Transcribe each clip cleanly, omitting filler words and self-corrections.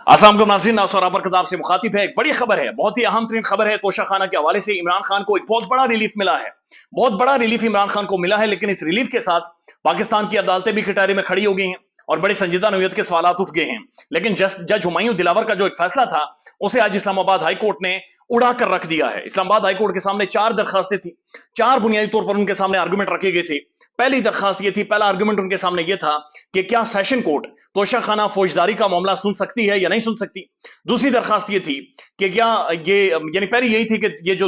आसाम के नाज़रीन और खिताब से मुखातिब है। एक बड़ी खबर है, बहुत ही अहम तरीन खबर है। तोशा खाना के हवाले से इमरान खान को एक बहुत बड़ा रिलीफ मिला है, बहुत बड़ा रिलीफ इमरान खान को मिला है। लेकिन इस रिलीफ के साथ पाकिस्तान की अदालतें भी कटारे में खड़ी हो गई हैं और बड़े संजीदा नौयत के सवाल उठ गए हैं। लेकिन जज हुमायूं दिलावर का जो एक फैसला था, उसे आज इस्लामाबाद हाई कोर्ट ने उड़ा कर रख दिया है। इस्लामाबाद हाई कोर्ट के सामने 4 दरखास्तें थी, 4 बुनियादी तौर पर उनके सामने आर्गुमेंट रखे गए थे। पहली दरखास्त ये थी, पहला आर्गुमेंट उनके सामने ये था कि क्या सेशन कोर्ट तोशा खाना फौजदारी का मामला सुन सकती है या नहीं सुन सकती। दूसरी दरखास्त ये थी कि क्या ये, यानी पहली यही थी कि ये जो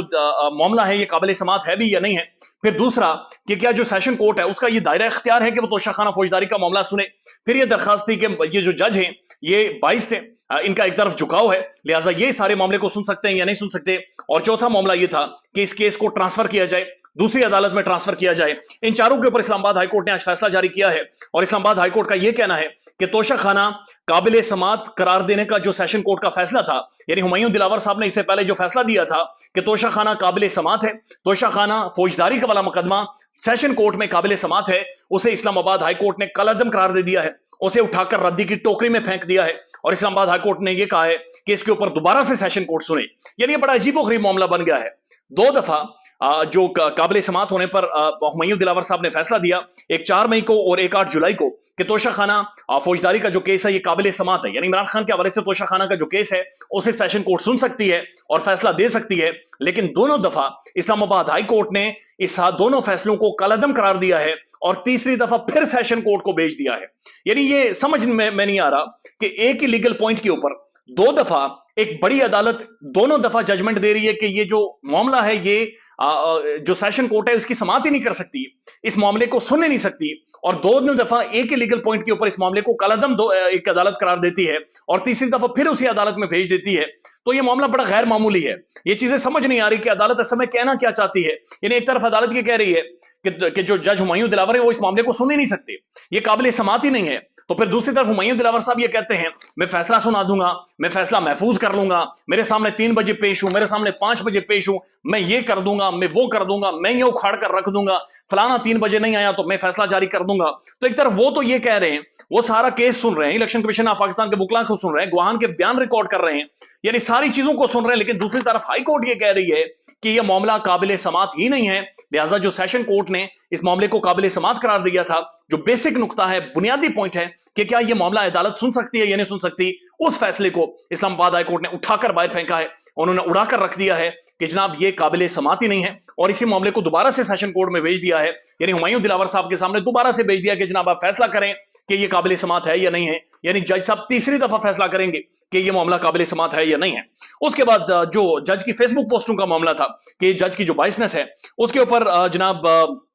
मामला है ये काबिल समात है भी या नहीं है। फिर दूसरा कि क्या जो सेशन कोर्ट है उसका ये दायरा इख्तियार है कि वो तोशा खाना फौजदारी का मामला सुने। फिर ये दरखास्त थी कि ये जो जज हैं ये 22 थे, इनका एक तरफ झुकाव है, लिहाजा ये सारे मामले को सुन सकते हैं या नहीं सुन सकते। और चौथा मामला ये था कि इस केस को ट्रांसफर किया जाए, दूसरी अदालत में ट्रांसफर किया जाए। इन चारों के ऊपर इस्लामाबाद हाईकोर्ट ने आज फैसला जारी किया है और इस्लामाबाद हाईकोर्ट का यह कहना है कि तोशा खाना काबिल समात करार देने का जो सेशन कोर्ट का फैसला था, यानी हुमायूं दिलावर साहब ने इससे पहले जो फैसला दिया था कि तोशा खाना काबिल समात है, तोशा खाना फौजदारी का वाला मुकदमा सेशन कोर्ट में काबिल समात है, उसे इस्लामाबाद हाईकोर्ट ने कलअदम करार दे दिया है, उसे उठाकर रद्दी की टोकरी में फेंक दिया है। और इस्लामाबाद हाईकोर्ट ने यह कहा है कि इसके ऊपर दोबारा से सेशन कोर्ट सुने। यानी बड़ा अजीबोगरीब मामला बन गया है। 2 दफा जो काबिल समात होने पर हुमायूं दिलावर साहब ने फैसला दिया, एक 4 मई को और एक 8 जुलाई को, कि तोशा खाना फौजदारी का जो केस है ये काबिल समात है, यानी इमरान खान के हवाले से तोशा खाना का जो केस है उसे सेशन कोर्ट सुन सकती है और फैसला दे सकती है। लेकिन दोनों दफा इस्लामाबाद हाई कोर्ट ने इस दोनों फैसलों को कलअदम करार दिया है और तीसरी दफा फिर सेशन कोर्ट को भेज दिया है। यानी ये समझ में नहीं आ रहा कि एक ही लीगल पॉइंट के ऊपर 2 दफा एक बड़ी अदालत दोनों दफा जजमेंट दे रही है कि ये जो मामला है ये जो सेशन कोर्ट है उसकी समाअत ही नहीं कर सकती, इस मामले को सुन नहीं सकती। और दोनों दफा एक ही लीगल पॉइंट के ऊपर इस मामले को कलअदम एक अदालत करार देती है और तीसरी दफा फिर उसी अदालत में भेज देती है। तो ये मामला बड़ा गैर मामूली है। ये चीजें समझ नहीं आ रही कि अदालत इस समय कहना क्या चाहती है। यानी एक तरफ अदालत ये कह रही है कि जो जज हुमायूं दिलावर है वो इस मामले को सुन ही नहीं सकते, ये काबिल समाअत ही नहीं है। तो फिर दूसरी तरफ हुमायूं दिलावर साहब ये कहते हैं मैं फैसला सुना दूंगा, मैं फैसला महफूज कर लूंगा, मेरे सामने 3 बजे पेश हूं, मेरे सामने 5 बजे पेश हूं, मैं ये कर दूंगा, मैं वो कर दूंगा, मैं ये उखाड़ कर रख दूंगा, फलाना 3 बजे नहीं आया तो मैं फैसला जारी कर दूंगा। तो एक तरफ वो तो ये कह रहे हैं, वो सारा केस सुन रहे हैं, इलेक्शन कमीशन ऑफ पाकिस्तान के वकला को सुन रहे हैं, गवाहान के बयान रिकॉर्ड कर रहे हैं, यानी सारी चीजों को सुन रहे हैं। लेकिन दूसरी तरफ हाई कोर्ट ये कह रही है कि यह मामला काबिल समाअत ही नहीं है। लिहाजा जो सेशन कोर्ट ने इस मामले को काबिल समाअत करार दिया था, जो बेसिक नुकता है, बुनियादी पॉइंट है कि क्या यह मामला अदालत सुन सकती है या नहीं सुन सकती, उस फैसले को इस्लामाबाद हाई कोर्ट ने उठाकर बाहर फेंका है। उन्होंने उड़ाकर रख दिया है कि जनाब ये काबिल समाअत ही नहीं है और इसी मामले को दोबारा से सेशन कोर्ट में भेज दिया है, यानी हुमायूं दिलावर साहब के सामने दोबारा से भेज दिया कि जनाब आप फैसला करें कि ये काबिल समाअत है या नहीं है। यानी जज साहब तीसरी दफा फैसला करेंगे कि ये मामला काबिल समाअत है या नहीं है। उसके बाद जो जज की फेसबुक पोस्टों का मामला था कि जज की जो बाइसनेस है उसके ऊपर जनाब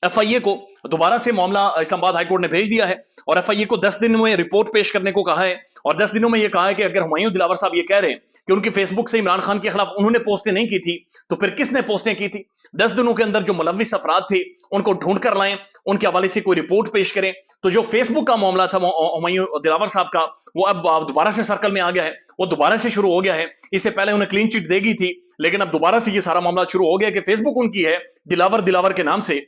एफआईए को दोबारा से मामला इस्लामाबाद हाईकोर्ट ने भेज दिया है और एफआईए को 10 दिन में रिपोर्ट पेश करने को कहा है। और 10 दिनों में यह कहा है कि अगर हुमायूं दिलावर साहब ये कह रहे हैं कि उनकी फेसबुक से इमरान खान के खिलाफ उन्होंने पोस्टें नहीं की थी, तो फिर किसने पोस्टें की थी। 10 दिनों के अंदर जो मुलविस अफराद थे उनको ढूंढ कर लाएं, उनके हवाले से कोई रिपोर्ट पेश करें। तो जो फेसबुक का मामला था हुमायूं दिलावर साहब का, वो अब दोबारा से सर्कल में आ गया है, वो दोबारा से शुरू हो गया है। इससे पहले उन्हें क्लीन चिट देगी थी, लेकिन अब दोबारा से ये सारा मामला शुरू हो गया कि फेसबुक उनकी है दिलावर के नाम से,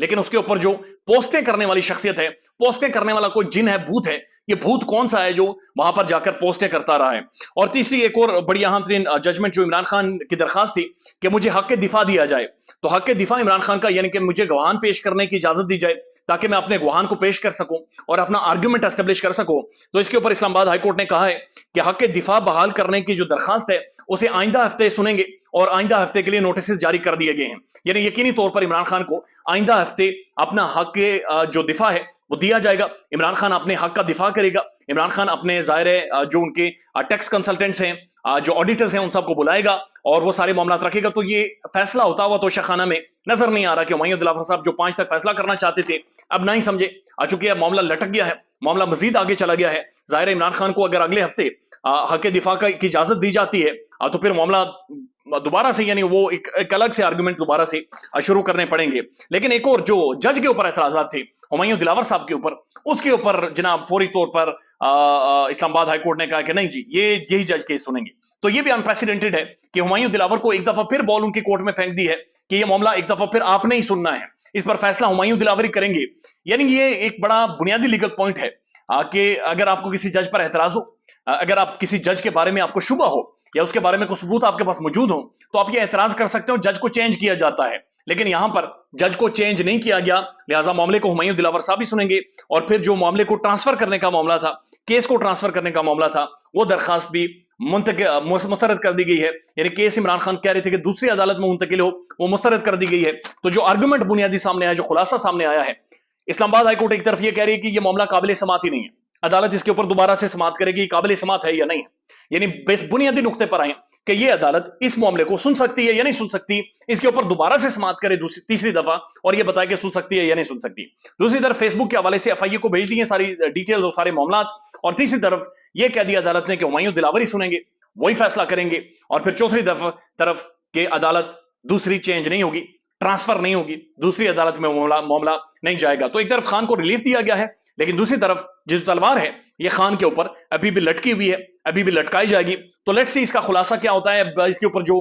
लेकिन उसके ऊपर जो पोस्टें करने वाली शख्सियत है, पोस्टें करने वाला कोई जिन है, भूत है, ये भूत कौन सा है जो वहां पर जाकर पोस्टें करता रहा है। और तीसरी एक और बड़ी अहम तरीन जजमेंट जो इमरान खान की दरखास्त थी कि मुझे हक के दिफा दिया जाए। तो हक के दिफा इमरान खान का यानी कि मुझे गवाहान पेश करने की इजाजत दी जाए ताकि मैं अपने गवाहान को पेश कर सकूं और अपना आर्ग्यूमेंट एस्टेब्लिश कर सकूं। तो इसके ऊपर इस्लामाबाद हाईकोर्ट ने कहा है कि हक के दिफा बहाल करने की जो दरखास्त है उसे आइंदा हफ्ते सुनेंगे और आइंदा हफ्ते के लिए नोटिस जारी कर दिए गए हैं। यानी यकीनी तौर पर इमरान खान को आइंदा हफ्ते अपना हक के जो दिफा है वो दिया जाएगा। इमरान खान अपने हक का दिफा करेगा, इमरान खान अपने ज़ाहिर जो उनके टैक्स कंसल्टेंट्स हैं, जो ऑडिटर्स हैं, उन सबको बुलाएगा और वो सारे मामला रखेगा। तो ये फैसला होता हुआ तोशा खाना में नजर नहीं आ रहा कि हुमायूं दिलावर साहब जो 5 तक फैसला करना चाहते थे अब नहीं समझे, चूंकि मामला लटक गया है, मामला मजीद आगे चला गया है। जाहिर इमरान खान को अगर अगले हफ्ते हक दिफा की इजाजत दी जाती है तो फिर मामला दोबारा से यानी वो एक अलग से आर्गुमेंट दोबारा से शुरू करने पड़ेंगे। लेकिन एक और जो जज के ऊपर एतराजात थे हुमायूं दिलावर साहब के ऊपर, उसके ऊपर जनाब फौरी तौर पर इस्लामाबाद हाईकोर्ट ने कहा कि नहीं जी यही जज केस सुनेंगे। तो ये भी अनप्रेसिडेंटेड है कि हुमायूं दिलावर को एक दफा फिर बॉल उनकी कोर्ट में फेंक दी है कि ये मामला एक दफा फिर आपने ही सुनना है, इस पर फैसला हुमायूं दिलावर ही करेंगे। यानी ये एक बड़ा बुनियादी लीगल पॉइंट है कि अगर आपको किसी जज पर एतराज हो, اگر آپ کسی جج کے بارے میں آپ کو شبہ ہو یا اس کے بارے میں کوئی ثبوت آپ کے پاس موجود ہو تو آپ یہ اعتراض کر سکتے ہو جج کو چینج کیا جاتا ہے، لیکن یہاں پر جج کو چینج نہیں کیا گیا، لہٰذا معاملے کو ہمایوں دلاور صاحب ہی سنیں گے، اور پھر جو معاملے کو ٹرانسفر کرنے کا معاملہ تھا، کیس کو ٹرانسفر کرنے کا معاملہ تھا، وہ درخواست بھی مسترد کر دی گئی ہے، یعنی کیس عمران خان کہہ رہے تھے کہ دوسری عدالت میں منتقل ہو، وہ مسترد کر دی گئی ہے۔ تو جو آرگومنٹ بنیادی سامنے آیا، جو خلاصہ سامنے آیا ہے، اسلام آباد ہائی کورٹ ایک طرف یہ کہہ رہی ہے کہ یہ معاملہ قابل سماعت ہی نہیں ہے، عدالت اس کے اوپر دوبارہ سے سماعت کرے گی، قابل سماعت ہے یا نہیں ہے، یعنی بنیادی نقطے پر آئیں کہ یہ عدالت اس معاملے کو سن سکتی ہے یا نہیں سن سکتی، اس کے اوپر دوبارہ سے سماعت کرے تیسری دفعہ، اور یہ بتائے کہ سن سکتی ہے یا نہیں سن سکتی۔ دوسری طرف فیس بک کے حوالے سے ایف آئی اے کو بھیج دی ہیں ساری ڈیٹیلز اور سارے معاملات، اور تیسری طرف یہ کہہ دیا عدالت نے کہ ہمایوں دلاور ہی سنیں گے، وہی فیصلہ کریں گے، اور پھر چوتھی طرف کہ عدالت دوسری چینج نہیں ہوگی، ٹرانسفر نہیں ہوگی، دوسری عدالت میں معاملہ نہیں جائے گا۔ تو ایک طرف خان کو ریلیف دیا گیا ہے، لیکن دوسری طرف جو تلوار ہے یہ خان کے اوپر ابھی بھی لٹکی ہوئی ہے، ابھی بھی لٹکائی جائے گی۔ تو لیٹس سی اس کا خلاصہ کیا ہوتا ہے، اس کے اوپر جو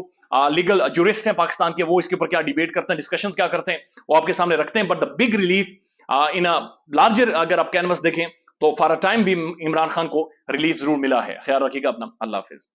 لیگل جورسٹ ہیں پاکستان کے، وہ اس کے اوپر کیا ڈیبیٹ کرتے ہیں، ڈسکشنز کیا کرتے ہیں، وہ آپ کے سامنے رکھتے ہیں۔ But the big relief in larger اگر آپ کینوس دیکھیں تو فار اے ٹائم بھی عمران خان کو ریلیف ضرور ملا ہے۔ خیال رکھیے گا اپنا، اللہ حافظ۔